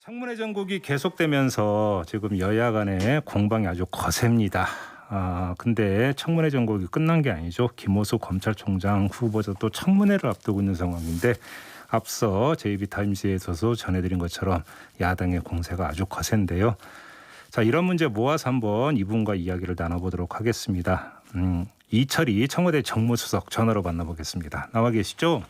청문회 전국이 계속되면서 지금 여야 간의 공방이 아주 거셉니다. 근데 청문회 전국이 끝난 게 아니죠. 김호수 검찰총장 후보자 또 청문회를 앞두고 있는 상황인데 앞서 JB타임스에서도 전해드린 것처럼 야당의 공세가 아주 거센데요. 자, 이런 문제 모아서 한번 이분과 이야기를 나눠보도록 하겠습니다. 이철희 청와대 정무수석 전화로 만나보겠습니다. 나와 계시죠?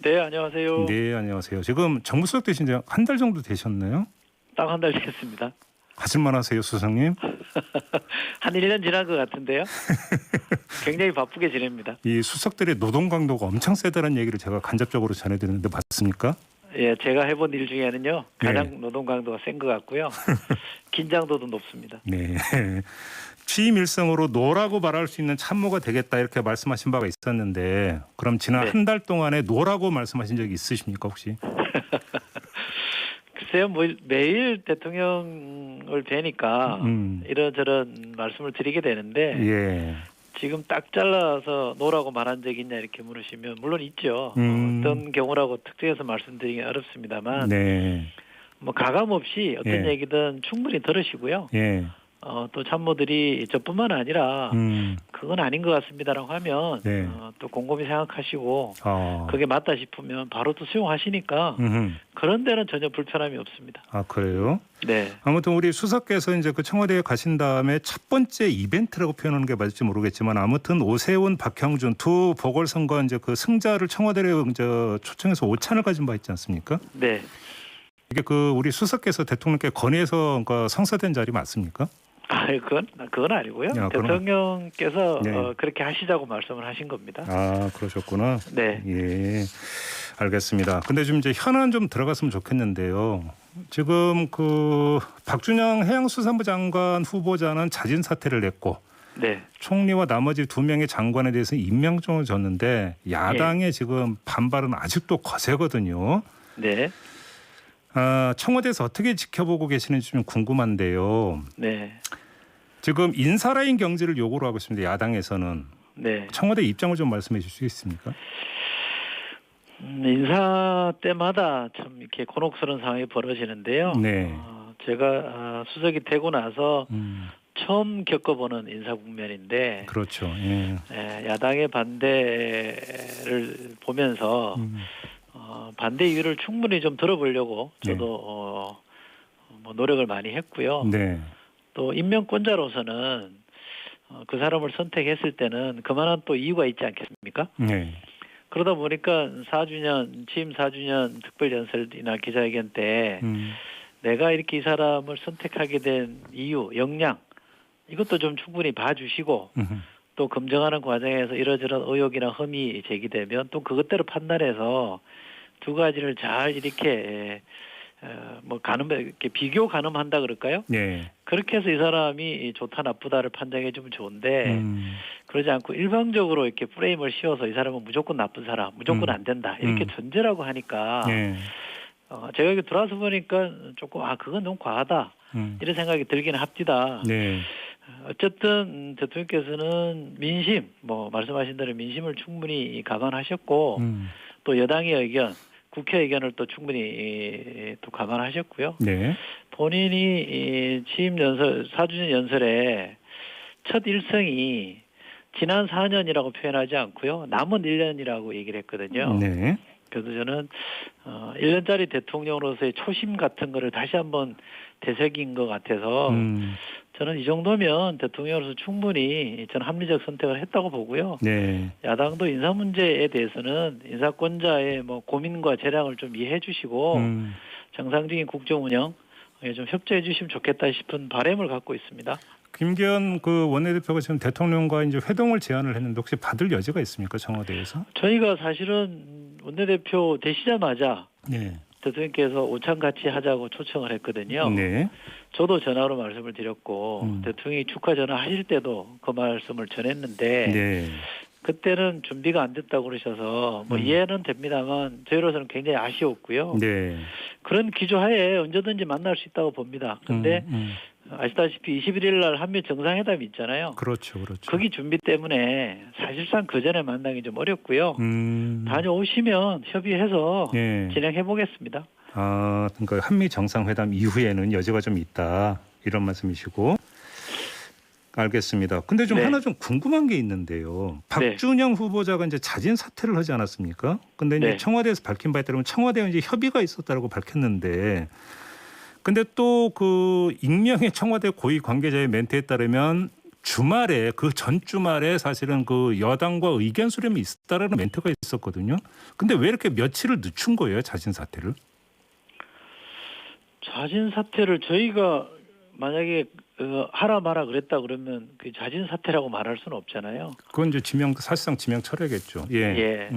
네, 안녕하세요. 네, 안녕하세요. 지금 정무수석 되신 지 한 달 정도 되셨나요? 딱 한 달 됐습니다. 거짓말 하세요, 수석님. 한 1년 지난 것 같은데요. 굉장히 바쁘게 지냅니다. 이 수석들의 노동 강도가 엄청 세다는 얘기를 제가 간접적으로 전해드렸는데 맞습니까? 예, 제가 해본 일 중에는요. 가장 네. 노동 강도가 센 것 같고요. 긴장도도 높습니다. 네. 취임 일성으로 노라고 말할 수 있는 참모가 되겠다 이렇게 말씀하신 바가 있었는데 그럼 지난 네. 한 달 동안에 노라고 말씀하신 적이 있으십니까 혹시? 글쎄요, 뭐 매일 대통령을 뵈니까 이런저런 말씀을 드리게 되는데 예. 지금 딱 잘라서 노라고 말한 적이 있냐 이렇게 물으시면 물론 있죠. 어떤 경우라고 특정해서 말씀드리기 어렵습니다만 네. 뭐 가감 없이 어떤 예. 얘기든 충분히 들으시고요. 예. 또 참모들이 저뿐만 아니라 그건 아닌 것 같습니다라고 하면 네. 또 곰곰이 생각하시고 아. 그게 맞다 싶으면 바로 또 수용하시니까 그런 데는 전혀 불편함이 없습니다. 아, 그래요? 네. 아무튼 우리 수석께서 이제 그 청와대에 가신 다음에 첫 번째 이벤트라고 표현하는 게 맞을지 모르겠지만 아무튼 오세훈, 박형준 두 보궐선거 이제 그 승자를 청와대로 이제 초청해서 오찬을 가진 바 있지 않습니까? 네. 이게 그 우리 수석께서 대통령께 건의해서 그러니까 성사된 자리 맞습니까? 그건 아니고요. 야, 대통령께서 네. 그렇게 하시자고 말씀을 하신 겁니다. 아, 그러셨구나. 네. 예. 알겠습니다. 근데 좀 이제 현안 좀 들어갔으면 좋겠는데요. 지금 그 박준영 해양수산부 장관 후보자는 자진 사퇴를 냈고 네. 총리와 나머지 두 명의 장관에 대해서 임명状을 줬는데 야당의 지금 반발은 아직도 거세거든요. 네. 청와대에서 어떻게 지켜보고 계시는지 좀 궁금한데요. 네. 지금 인사라인 경질을 요구를 하고 있습니다. 야당에서는. 네. 청와대 입장을 좀 말씀해 주실 수 있습니까? 인사 때마다 참 이렇게 곤혹스러운 상황이 벌어지는데요. 네. 제가 수석이 되고 나서 처음 겪어보는 인사 국면인데, 그렇죠. 예. 야당의 반대를 보면서 반대 이유를 충분히 좀 들어보려고 저도 뭐 노력을 많이 했고요. 네. 또 임명권자로서는 그 사람을 선택했을 때는 그만한 또 이유가 있지 않겠습니까? 네. 그러다 보니까 4주년 취임 4주년 특별연설이나 기자회견 때 내가 이렇게 이 사람을 선택하게 된 이유, 역량 이것도 좀 충분히 봐주시고 또 검증하는 과정에서 이러저런 의혹이나 혐의 제기되면 또 그것대로 판단해서 두 가지를 잘 이렇게 이렇게 비교 가늠한다 그럴까요? 네. 그렇게 해서 이 사람이 좋다 나쁘다를 판정해 주면 좋은데 그러지 않고 일방적으로 이렇게 프레임을 씌워서 이 사람은 무조건 나쁜 사람, 무조건 안 된다 이렇게 전제라고 하니까 제가 여기 들어와서 보니까 조금 그건 너무 과하다 이런 생각이 들기는 합디다. 네. 어쨌든 대통령께서는 민심, 말씀하신 대로 민심을 충분히 감안하셨고 또 여당의 의견, 국회 의견을 또 충분히 또 감안하셨고요. 네. 본인이 취임 연설 4주년 연설에 첫 일성이 지난 4년이라고 표현하지 않고요. 남은 1년이라고 얘기를 했거든요. 네. 그래서 저는 1년짜리 대통령으로서의 초심 같은 거를 다시 한번 되새긴 것 같아서 저는 이 정도면 대통령으로서 충분히 저는 합리적 선택을 했다고 보고요. 네. 야당도 인사 문제에 대해서는 인사권자의 고민과 재량을 좀 이해해 주시고 정상적인 국정 운영 좀 협조해 주시면 좋겠다 싶은 바람을 갖고 있습니다. 김기현 그 원내대표가 지금 대통령과 이제 회동을 제안을 했는데 혹시 받을 여지가 있습니까 청와대에서? 저희가 사실은 원내대표 되시자마자 대통령께서 오찬 같이 하자고 초청을 했거든요. 네. 저도 전화로 말씀을 드렸고 대통령이 축하 전화 하실 때도 그 말씀을 전했는데 그때는 준비가 안 됐다고 그러셔서 이해는 됩니다만 저희로서는 굉장히 아쉬웠고요. 네. 그런 기조하에 언제든지 만날 수 있다고 봅니다. 근데 아시다시피 21일 날 한미 정상회담이 있잖아요. 그렇죠. 거기 준비 때문에 사실상 그 전에 만나기 좀 어렵고요. 다녀오시면 협의해서 진행해 보겠습니다. 그러니까 한미 정상회담 이후에는 여지가 좀 있다 이런 말씀이시고 알겠습니다. 근데 좀 네. 하나 좀 궁금한 게 있는데요. 박준영 후보자가 이제 자진 사퇴를 하지 않았습니까? 근데 이제 네. 청와대에서 밝힌 바에 따르면 청와대와 이제 협의가 있었다고 밝혔는데, 근데 또 그 익명의 청와대 고위 관계자의 멘트에 따르면 주말에 그 전 주말에 사실은 그 여당과 의견 수렴이 있었다라는 멘트가 있었거든요. 근데 왜 이렇게 며칠을 늦춘 거예요, 자진 사퇴를? 자진 사퇴를 저희가 만약에 하라 마라 그랬다 그러면 그 자진 사퇴라고 말할 수는 없잖아요. 그건 이제 사실상 지명 철회겠죠. 예.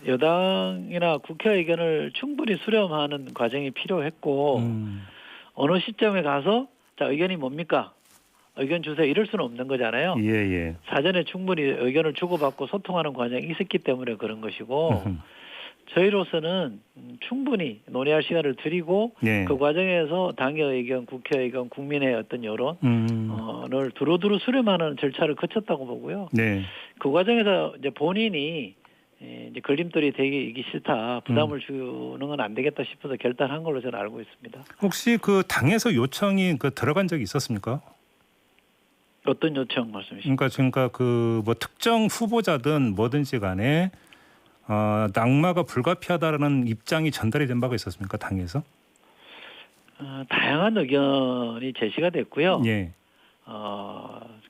여당이나 국회 의견을 충분히 수렴하는 과정이 필요했고 어느 시점에 가서 자 의견이 뭡니까? 의견 주세요. 이럴 수는 없는 거잖아요. 예. 사전에 충분히 의견을 주고받고 소통하는 과정이 있었기 때문에 그런 것이고 저희로서는 충분히 논의할 시간을 드리고 네. 그 과정에서 당의 의견, 국회 의견, 국민의 어떤 여론을 두루두루 수렴하는 절차를 거쳤다고 보고요. 네. 그 과정에서 이제 본인이 이제 걸림돌이 되기 싫다, 부담을 주는 건 안 되겠다 싶어서 결단한 걸로 저는 알고 있습니다. 혹시 그 당에서 요청이 그 들어간 적이 있었습니까? 어떤 요청 말씀이십니까? 그러니까 그 뭐 특정 후보자든 뭐든지 간에 낙마가 불가피하다라는 입장이 전달이 된 바가 있었습니까, 당에서? 다양한 의견이 제시가 됐고요. 예.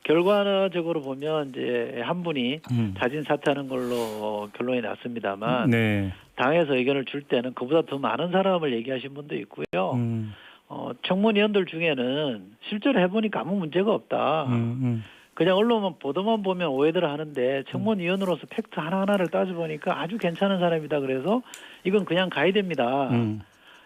결과적으로 보면 이제 한 분이 자진 사퇴하는 걸로 결론이 났습니다만 네. 당에서 의견을 줄 때는 그보다 더 많은 사람을 얘기하신 분도 있고요. 청문위원들 중에는 실제로 해보니까 아무 문제가 없다. 그냥 언론 보도만 보면 오해들을 하는데 청문위원으로서 팩트 하나하나를 따져보니까 아주 괜찮은 사람이다. 그래서 이건 그냥 가야 됩니다.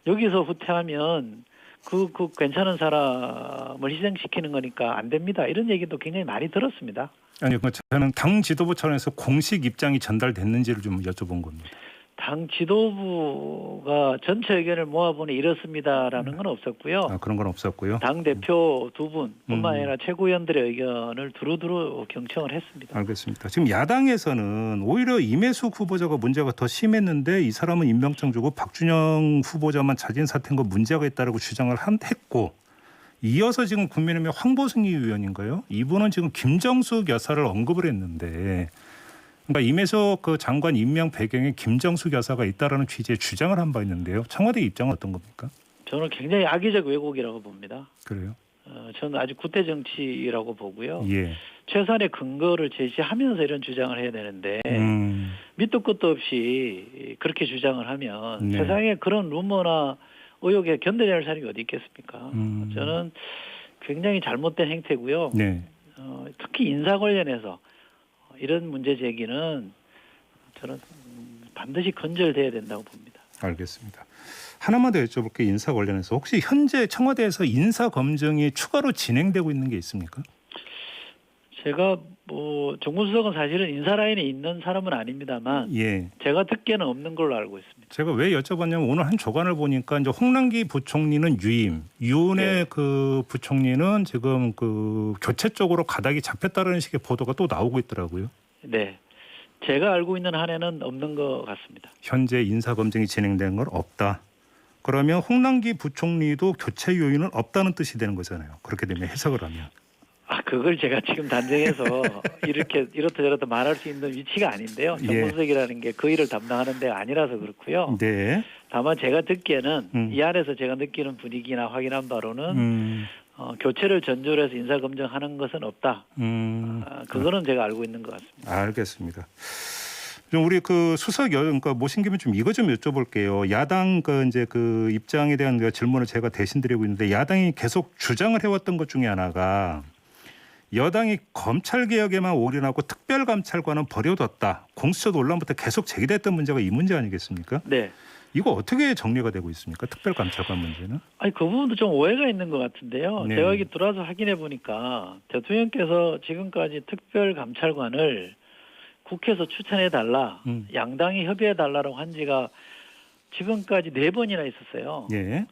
여기서 후퇴하면 그 괜찮은 사람을 희생시키는 거니까 안 됩니다. 이런 얘기도 굉장히 많이 들었습니다. 아니, 저는 당 지도부 차원에서 공식 입장이 전달됐는지를 좀 여쭤본 겁니다. 당 지도부가 전체 의견을 모아보니 이렇습니다라는 건 없었고요. 그런 건 없었고요. 당 대표 두 분뿐만 아니라 최고위원들의 의견을 두루두루 경청을 했습니다. 알겠습니다. 지금 야당에서는 오히려 임혜숙 후보자가 문제가 더 심했는데 이 사람은 임명장 주고 박준영 후보자만 자진 사퇴한 거 문제가 있다라고 주장을 했고, 이어서 지금 국민의힘의 황보승 의원인가요? 이분은 지금 김정숙 여사를 언급을 했는데, 그러니까 임혜숙 그 장관 임명 배경에 김정숙 여사가 있다라는 취지의 주장을 한 바 있는데요. 청와대 입장은 어떤 겁니까? 저는 굉장히 악의적 왜곡이라고 봅니다. 그래요? 저는 아주 구태 정치라고 보고요. 예. 최소한의 근거를 제시하면서 이런 주장을 해야 되는데 밑도 끝도 없이 그렇게 주장을 하면 네. 세상에 그런 루머나 의혹에 견뎌낼 사람이 어디 있겠습니까? 저는 굉장히 잘못된 행태고요. 네. 특히 인사 관련해서 이런 문제 제기는 저는 반드시 건절돼야 된다고 봅니다. 알겠습니다. 하나만 더 여쭤볼게요. 인사 관련해서 혹시 현재 청와대에서 인사 검증이 추가로 진행되고 있는 게 있습니까? 제가 정무수석은 사실은 인사 라인에 있는 사람은 아닙니다만 예. 제가 듣기에는 없는 걸로 알고 있습니다. 제가 왜 여쭤봤냐면 오늘 한 조간을 보니까 이제 홍남기 부총리는 유임, 유은혜 네. 그 부총리는 지금 그 교체 쪽으로 가닥이 잡혔다는 식의 보도가 또 나오고 있더라고요. 네, 제가 알고 있는 한에는 없는 것 같습니다. 현재 인사 검증이 진행된 건 없다. 그러면 홍남기 부총리도 교체 요인은 없다는 뜻이 되는 거잖아요. 그렇게 되면 해석을 하면. 그걸 제가 지금 단정해서 이렇다 저렇다 말할 수 있는 위치가 아닌데요. 정무수석이라는 게 그 일을 담당하는 데가 아니라서 그렇고요. 네. 다만 제가 듣기에는 이 안에서 제가 느끼는 분위기나 확인한 바로는 교체를 전제로 해서 인사 검증하는 것은 없다. 그거는 제가 알고 있는 것 같습니다. 알겠습니다. 좀 우리 그 그러니까 모신 김에 좀 이거 좀 여쭤볼게요. 야당 이제 그 입장에 대한 질문을 제가 대신 드리고 있는데 야당이 계속 주장을 해왔던 것 중에 하나가 여당이 검찰 개혁에만 올인하고 특별감찰관은 버려뒀다. 공수처 논란부터 계속 제기됐던 문제가 이 문제 아니겠습니까? 네. 이거 어떻게 정리가 되고 있습니까? 특별감찰관 문제는? 그 부분도 좀 오해가 있는 것 같은데요. 네. 제가 여기 들어와서 확인해 보니까 대통령께서 지금까지 특별감찰관을 국회에서 추천해 달라, 양당이 협의해 달라고 한 지가 지금까지 4번이나 있었어요. 예.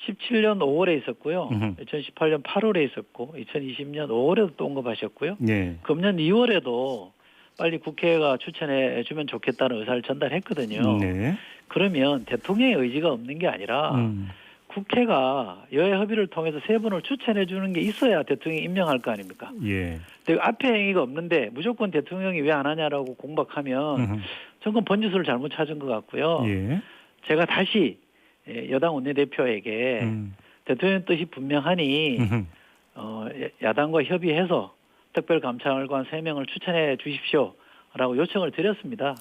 17년 5월에 있었고요. 2018년 8월에 있었고 2020년 5월에도 또 언급하셨고요. 예. 금년 2월에도 빨리 국회가 추천해 주면 좋겠다는 의사를 전달했거든요. 네. 그러면 대통령의 의지가 없는 게 아니라 국회가 여야 협의를 통해서 세 분을 추천해 주는 게 있어야 대통령이 임명할 거 아닙니까? 예. 근데 앞에 행위가 없는데 무조건 대통령이 왜 안 하냐라고 공박하면 정권 번지수를 잘못 찾은 것 같고요. 예. 제가 다시 여당 원내대표에게 대통령 뜻이 분명하니 야당과 협의해서 특별감찰관 3명을 추천해 주십시오라고 요청을 드렸습니다.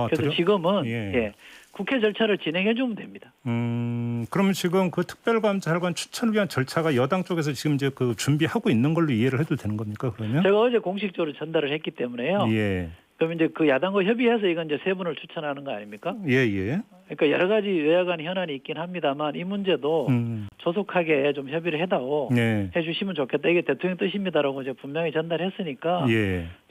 그래서 지금은 예. 국회 절차를 진행해 주면 됩니다. 그러면 지금 그 특별감찰관 추천을 위한 절차가 여당 쪽에서 지금 이제 그 준비하고 있는 걸로 이해를 해도 되는 겁니까? 그러면? 제가 어제 공식적으로 전달을 했기 때문에요. 예. 그럼 이제 그 야당과 협의해서 이건 이제 세 분을 추천하는 거 아닙니까? 예. 그러니까 여러 가지 여야 간 현안이 있긴 합니다만 이 문제도 조속하게 좀 협의를 해주시면 좋겠다. 이게 대통령 뜻입니다라고 이제 분명히 전달했으니까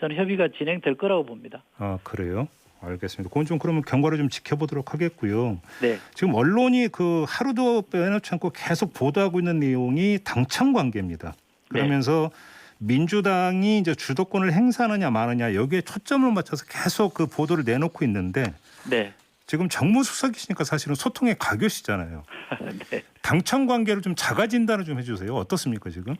저는 협의가 진행될 거라고 봅니다. 아, 그래요? 알겠습니다. 그건 좀 그러면 경과를 좀 지켜보도록 하겠고요. 네. 지금 언론이 그 하루도 빼놓지 않고 계속 보도하고 있는 내용이 당청 관계입니다. 그러면서 민주당이 이제 주도권을 행사하느냐 마느냐 여기에 초점을 맞춰서 계속 그 보도를 내놓고 있는데 지금 정무수석이시니까 사실은 소통의 가교시잖아요. 네. 당청 관계를 좀 자가 진단을 좀 해주세요. 어떻습니까 지금?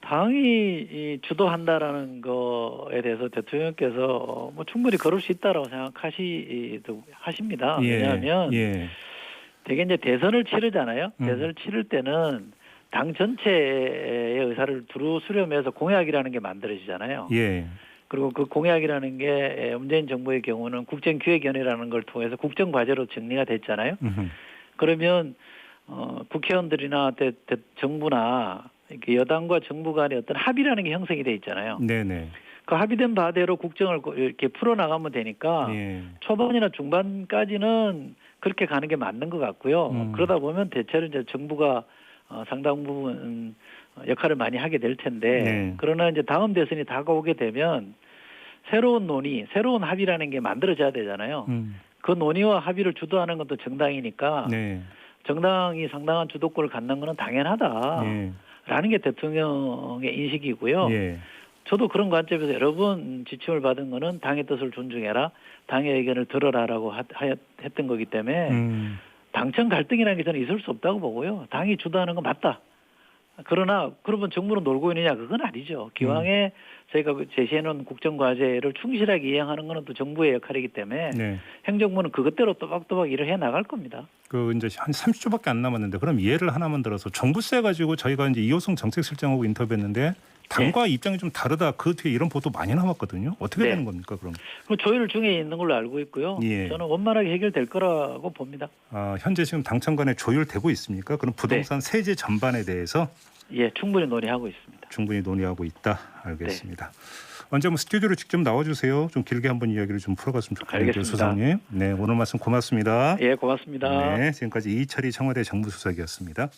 당이 주도한다라는 거에 대해서 대통령께서 뭐 충분히 그럴 수 있다라고 하십니다. 왜냐하면 되게 이제 대선을 치르잖아요. 대선을 치를 때는 당 전체의 의사를 두루 수렴해서 공약이라는 게 만들어지잖아요. 그리고 그 공약이라는 게 문재인 정부의 경우는 국정기획위원회라는 걸 통해서 국정과제로 정리가 됐잖아요. 그러면 국회의원들이나 정부나 이렇게 여당과 정부 간의 어떤 합의라는 게 형성이 돼 있잖아요. 그 합의된 바대로 국정을 이렇게 풀어나가면 되니까 초반이나 중반까지는 그렇게 가는 게 맞는 것 같고요. 그러다 보면 대체로 이제 정부가 상당 부분 역할을 많이 하게 될 텐데 그러나 이제 다음 대선이 다가오게 되면 새로운 논의, 새로운 합의라는 게 만들어져야 되잖아요. 그 논의와 합의를 주도하는 것도 정당이니까 정당이 상당한 주도권을 갖는 것은 당연하다라는 게 대통령의 인식이고요. 저도 그런 관점에서 여러 번 지침을 받은 거는 당의 뜻을 존중해라, 당의 의견을 들어라라고 했던 거기 때문에 당청 갈등이라는 게 저는 있을 수 없다고 보고요. 당이 주도하는 건 맞다. 그러나 그러면 정부는 놀고 있느냐 그건 아니죠. 기왕에 저희가 제시해놓은 국정과제를 충실하게 이행하는 것은 또 정부의 역할이기 때문에 행정부는 그것대로 또박또박 일을 해 나갈 겁니다. 그 이제 한 30초밖에 안 남았는데 그럼 예를 하나만 들어서 정부세 가지고 저희가 이제 이호성 정책실장하고 인터뷰했는데 당과 입장이 좀 다르다. 그 뒤에 이런 보도 많이 나왔거든요. 어떻게 되는 겁니까 그럼? 그럼 조율 중에 있는 걸로 알고 있고요. 저는 원만하게 해결될 거라고 봅니다. 현재 지금 당청 간에 조율되고 있습니까? 그럼 부동산 세제 전반에 대해서? 충분히 논의하고 있습니다. 충분히 논의하고 있다. 알겠습니다. 언제 한번 스튜디오로 직접 나와주세요. 좀 길게 한번 이야기를 좀 풀어갔으면 좋겠습니다. 수석님. 오늘 말씀 고맙습니다. 고맙습니다. 지금까지 이철희 청와대 정무수석이었습니다.